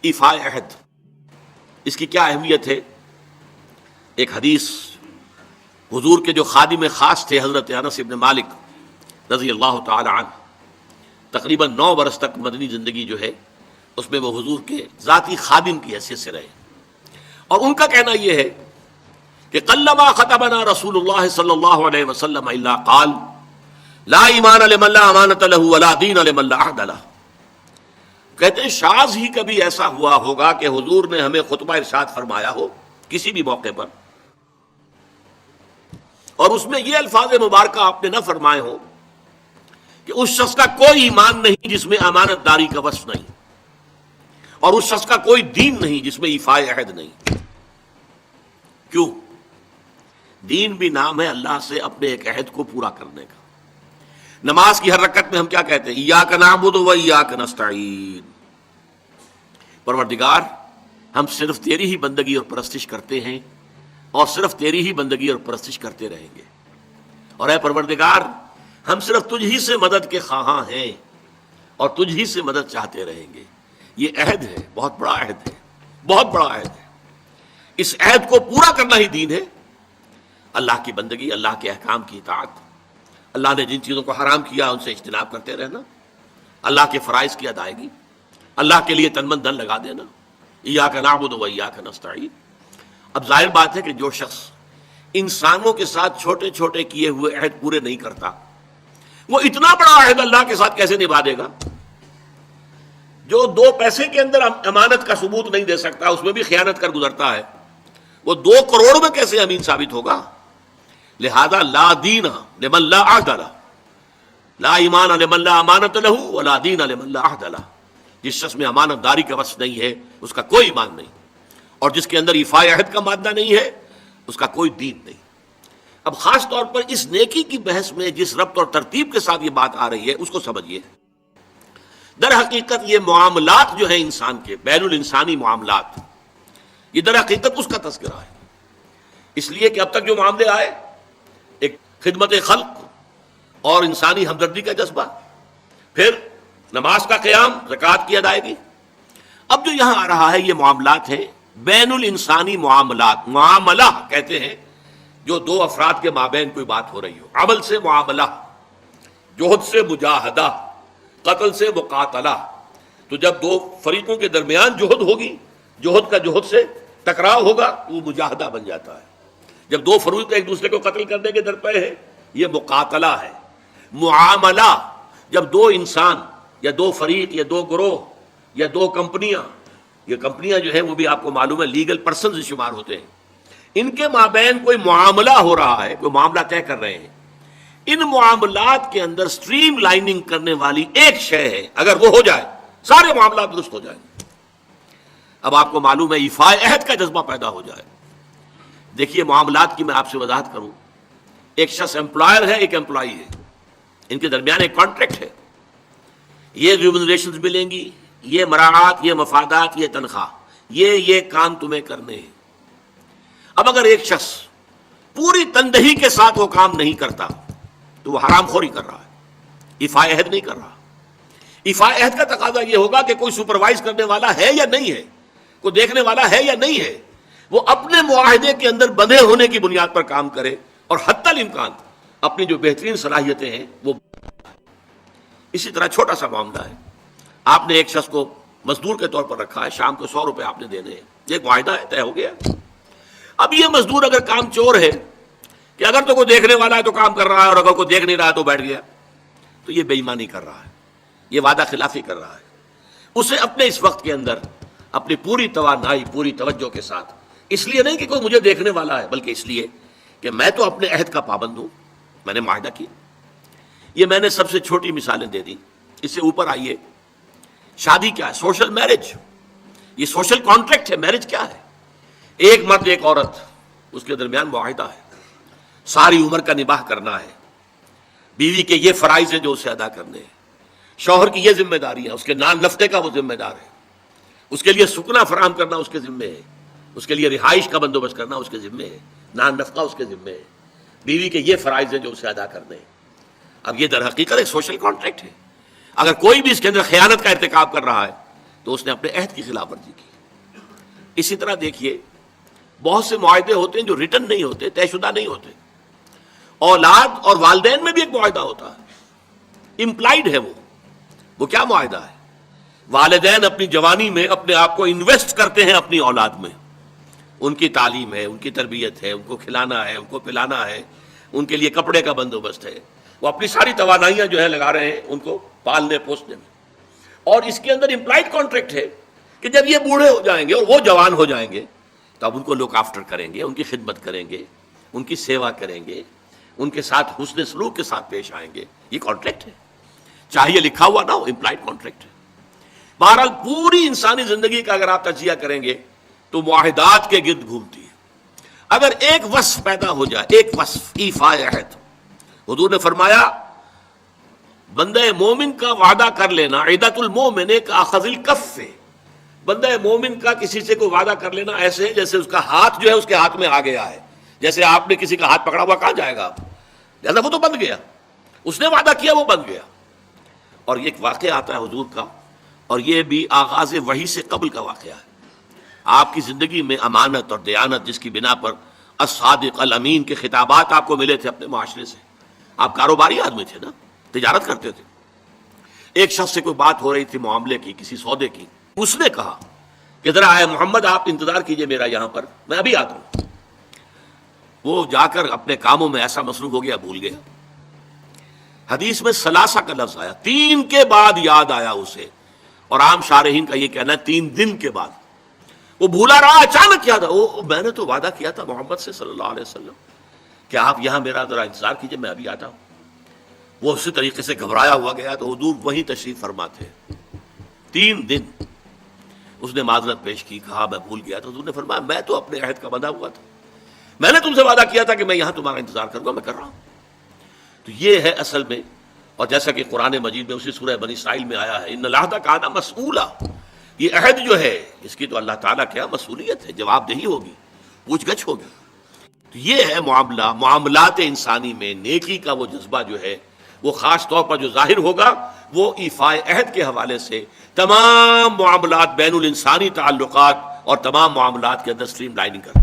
ایفاء عہد، اس کی کیا اہمیت ہے؟ ایک حدیث حضور کے جو خادم خاص تھے حضرت انس بن مالک رضی اللہ تعالی عنہ، تقریباً 9 برس تک مدنی زندگی جو ہے اس میں وہ حضور کے ذاتی خادم کی حیثیت سے رہے، اور ان کا کہنا یہ ہے کہ قلما خطبنا رسول اللہ صلی اللہ علیہ وسلم الا قال لا ایمان لمن لا امانۃ له ولا دین لمن لا عہد له۔ کہتے ہیں شاذ ہی کبھی ایسا ہوا ہوگا کہ حضور نے ہمیں خطبہ ارشاد فرمایا ہو کسی بھی موقع پر، اور اس میں یہ الفاظ مبارکہ آپ نے نہ فرمائے ہو کہ اس شخص کا کوئی ایمان نہیں جس میں امانت داری کا وصف نہیں، اور اس شخص کا کوئی دین نہیں جس میں ایفاء عہد نہیں۔ کیوں؟ دین بھی نام ہے اللہ سے اپنے ایک عہد کو پورا کرنے کا۔ نماز کی ہر رکعت میں ہم کیا کہتے ہیں؟ ایاک نعبد و ایاک نستعین، پروردگار ہم صرف تیری ہی بندگی اور پرستش کرتے ہیں، اور صرف تیری ہی بندگی اور پرستش کرتے رہیں گے، اور اے پروردگار ہم صرف تجھ ہی سے مدد کے خواہاں ہیں اور تجھ ہی سے مدد چاہتے رہیں گے۔ یہ عہد ہے، بہت بڑا عہد ہے، بہت بڑا عہد ہے۔ اس عہد کو پورا کرنا ہی دین ہے۔ اللہ کی بندگی، اللہ کے احکام کی اطاعت، اللہ نے جن چیزوں کو حرام کیا ان سے اجتناب کرتے رہنا، اللہ کے فرائض کی ادائیگی، اللہ کے لیے تن من دھن لگا دینا، ایاک نعبد و ایاک نستعین۔ اب ظاہر بات ہے کہ جو شخص انسانوں کے ساتھ چھوٹے چھوٹے کیے ہوئے عہد پورے نہیں کرتا، وہ اتنا بڑا عہد اللہ کے ساتھ کیسے نبھا دے گا؟ جو 2 پیسے کے اندر امانت کا ثبوت نہیں دے سکتا، اس میں بھی خیانت کر گزرتا ہے، وہ 2 کروڑ میں کیسے امین ثابت ہوگا؟ لہذا لا دین لمن لا عہد لہ، لا ایمان لمن لا امانت لہ ولا دین لمن لا عہد لہ۔ جس شخص میں امانت داری کا وصف نہیں ہے اس کا کوئی ایمان نہیں، اور جس کے اندر ایفاء عہد کا مادہ نہیں ہے اس کا کوئی دین نہیں۔ اب خاص طور پر اس نیکی کی بحث میں جس ربط اور ترتیب کے ساتھ یہ بات آ رہی ہے اس کو سمجھیے۔ در حقیقت یہ معاملات جو ہیں انسان کے، بین الانسانی معاملات، یہ در حقیقت اس کا تذکرہ ہے، اس لیے کہ اب تک جو معاملے آئے، ایک خدمت خلق اور انسانی ہمدردی کا جذبہ، پھر نماز کا قیام، زکوٰۃ کی ادائیگی، اب جو یہاں آ رہا ہے یہ معاملات ہیں بین الانسانی معاملات۔ معاملہ کہتے ہیں جو 2 افراد کے مابین کوئی بات ہو رہی ہو، عمل سے معاملہ، جوہد سے مجاہدہ، قتل سے مقاتلہ۔ تو جب 2 فریقوں کے درمیان جوہد ہوگی، جوہد کا جوہد سے ٹکراؤ ہوگا، وہ مجاہدہ بن جاتا ہے۔ جب 2 فریق ایک دوسرے کو قتل کرنے کے درپے ہیں، یہ مقاتلہ ہے۔ معاملہ جب 2 انسان یا 2 فریق یا 2 گروہ یا 2 کمپنیاں، یہ کمپنیاں جو ہیں وہ بھی آپ کو معلوم ہے لیگل پرسنز شمار ہوتے ہیں، ان کے مابین کوئی معاملہ ہو رہا ہے، کوئی معاملہ طے کر رہے ہیں، ان معاملات کے اندر سٹریم لائننگ کرنے والی ایک شے ہے، اگر وہ ہو جائے سارے معاملات درست ہو جائیں۔ اب آپ کو معلوم ہے ایفاء عہد کا جذبہ پیدا ہو جائے۔ دیکھیے معاملات کی میں آپ سے وضاحت کروں، ایک شخص امپلائر ہے، ایک امپلائی ہے، ان کے درمیان ایک کانٹریکٹ ہے، یہ ریمونریشنز ملیں گی، یہ مراعات، یہ مفادات، یہ تنخواہ، یہ کام تمہیں کرنے ہیں۔ اب اگر ایک شخص پوری تندہی کے ساتھ وہ کام نہیں کرتا تو وہ حرام خوری کر رہا ہے، ایفاء عہد نہیں کر رہا۔ ایفاء عہد کا تقاضا یہ ہوگا کہ کوئی سپروائز کرنے والا ہے یا نہیں ہے، کوئی دیکھنے والا ہے یا نہیں ہے، وہ اپنے معاہدے کے اندر بندھے ہونے کی بنیاد پر کام کرے، اور حتی الامکان اپنی جو بہترین صلاحیتیں ہیں وہ۔ اسی طرح چھوٹا سا معاملہ ہے، آپ نے ایک شخص کو مزدور کے طور پر رکھا ہے، شام کو 100 روپے آپ نے دینے ہیں، یہ ایک معاہدہ ہے، طے ہو گیا۔ اب یہ مزدور اگر کام چور ہے کہ اگر تو کوئی دیکھنے والا ہے تو کام کر رہا ہے، اور اگر کوئی دیکھ نہیں رہا ہے تو بیٹھ گیا، تو یہ بے ایمانی کر رہا ہے، یہ وعدہ خلافی کر رہا ہے۔ اسے اپنے اس وقت کے اندر اپنی پوری توانائی، پوری توجہ کے ساتھ، اس لیے نہیں کہ کوئی مجھے دیکھنے والا ہے، بلکہ اس لیے کہ میں تو اپنے عہد کا پابند ہوں، میں نے معاہدہ کیا۔ یہ میں نے سب سے چھوٹی مثالیں دے دی، اس سے اوپر آئیے۔ شادی کیا ہے؟ سوشل میرج، یہ سوشل کانٹریکٹ ہے۔ میرج کیا ہے؟ ایک مرد ایک عورت، اس کے درمیان معاہدہ ہے، ساری عمر کا نباہ کرنا ہے، بیوی کے یہ فرائض ہیں جو اسے ادا کرنے ہیں، شوہر کی یہ ذمہ داری ہے، اس کے نان نفقے کا وہ ذمہ دار ہے، اس کے لیے سکنا فراہم کرنا اس کے ذمے ہے، اس کے لیے رہائش کا بندوبست کرنا اس کے ذمے ہے، نان نفقہ اس کے ذمے ہے، بیوی کے یہ فرائض ہیں جو اسے ادا کرنے ہیں۔ اب یہ در حقیقت ایک سوشل کانٹریکٹ ہے۔ اگر کوئی بھی اس کے اندر خیانت کا ارتکاب کر رہا ہے، تو اس نے اپنے عہد کی خلاف ورزی کی۔ اسی طرح دیکھیے بہت سے معاہدے ہوتے ہیں جو ریٹن نہیں ہوتے، طے شدہ نہیں ہوتے۔ اولاد اور والدین میں بھی ایک معاہدہ ہوتا ہے، امپلائڈ ہے وہ کیا معاہدہ ہے؟ والدین اپنی جوانی میں اپنے آپ کو انویسٹ کرتے ہیں اپنی اولاد میں، ان کی تعلیم ہے، ان کی تربیت ہے، ان کو کھلانا ہے، ان کو پلانا ہے، ان کے لیے کپڑے کا بندوبست ہے، وہ اپنی ساری توانائیاں جو ہے لگا رہے ہیں ان کو پالنے پوسنے میں۔ اور اس کے اندر امپلائڈ کانٹریکٹ ہے کہ جب یہ بوڑھے ہو جائیں گے اور وہ جوان ہو جائیں گے تب ان کو لک آفٹر کریں گے، ان کی خدمت کریں گے، ان کی سیوا کریں گے، ان کے ساتھ حسن سلوک کے ساتھ پیش آئیں گے۔ یہ کانٹریکٹ ہے، چاہے یہ لکھا ہوا نہ ہو، امپلائڈ کانٹریکٹ ہے۔ بہرحال پوری انسانی زندگی کا اگر آپ تجزیہ کریں گے تو معاہدات کے گرد گھومتی ہے۔ اگر ایک وصف پیدا ہو جائے، ایک وصف ایفاء عہد، حضور نے فرمایا بندہ مومن کا وعدہ کر لینا عیدۃ المومن کاخذ الکف، بندہ مومن کا کسی سے کوئی وعدہ کر لینا ایسے ہے جیسے اس کا ہاتھ جو ہے اس کے ہاتھ میں آ گیا ہے، جیسے آپ نے کسی کا ہاتھ پکڑا ہوا کہاں جائے گا آپ، لہذا وہ تو بند گیا، اس نے وعدہ کیا وہ بند گیا۔ اور یہ ایک واقعہ آتا ہے حضور کا، اور یہ بھی آغاز وحی سے قبل کا واقعہ ہے۔ آپ کی زندگی میں امانت اور دیانت جس کی بنا پر الصادق الامین کے خطابات آپ کو ملے تھے اپنے معاشرے سے، آپ کاروباری آدمی تھے نا، تجارت کرتے تھے۔ ایک شخص سے کوئی بات ہو رہی تھی معاملے کی، کسی سودے کی، اس نے کہا کہ ذرا اے محمد آپ انتظار کیجئے میرا یہاں پر، میں ابھی آتا ہوں۔ وہ جا کر اپنے کاموں میں ایسا مصروف ہو گیا بھول گیا۔ حدیث میں ثلاثہ کا لفظ آیا، 3 کے بعد یاد آیا اسے، اور عام شارحین کا یہ کہنا ہے 3 دن کے بعد۔ وہ بھولا رہا، اچانک یاد آیا، میں نے تو وعدہ کیا تھا محمد سے صلی اللہ علیہ وسلم کہ آپ یہاں میرا ذرا انتظار کیجئے میں ابھی آتا ہوں۔ وہ اسی طریقے سے گھبرایا ہوا گیا تو حضور وہیں تشریف فرما تھے۔ 3 دن اس نے معذرت پیش کی، کہا میں بھول گیا۔ تو حضور نے فرمایا میں تو اپنے عہد کا بندھا ہوا تھا، میں نے تم سے وعدہ کیا تھا کہ میں یہاں تمہارا انتظار کروں گا، میں کر رہا ہوں۔ تو یہ ہے اصل میں، اور جیسا کہ قرآن مجید میں اسی سورہ بنی اسرائیل میں آیا ہے ان العہد کان مسئولا، یہ عہد جو ہے اس کی تو اللہ تعالیٰ کیا مسئولیت ہے، جواب دہی ہوگی، پوچھ گچھ ہوگی۔ تو یہ ہے معاملہ، معاملات انسانی میں نیکی کا وہ جذبہ جو ہے وہ خاص طور پر جو ظاہر ہوگا وہ ایفاء عہد کے حوالے سے تمام معاملات، بین الانسانی تعلقات اور تمام معاملات کے اندر سٹریم لائننگ کرنا۔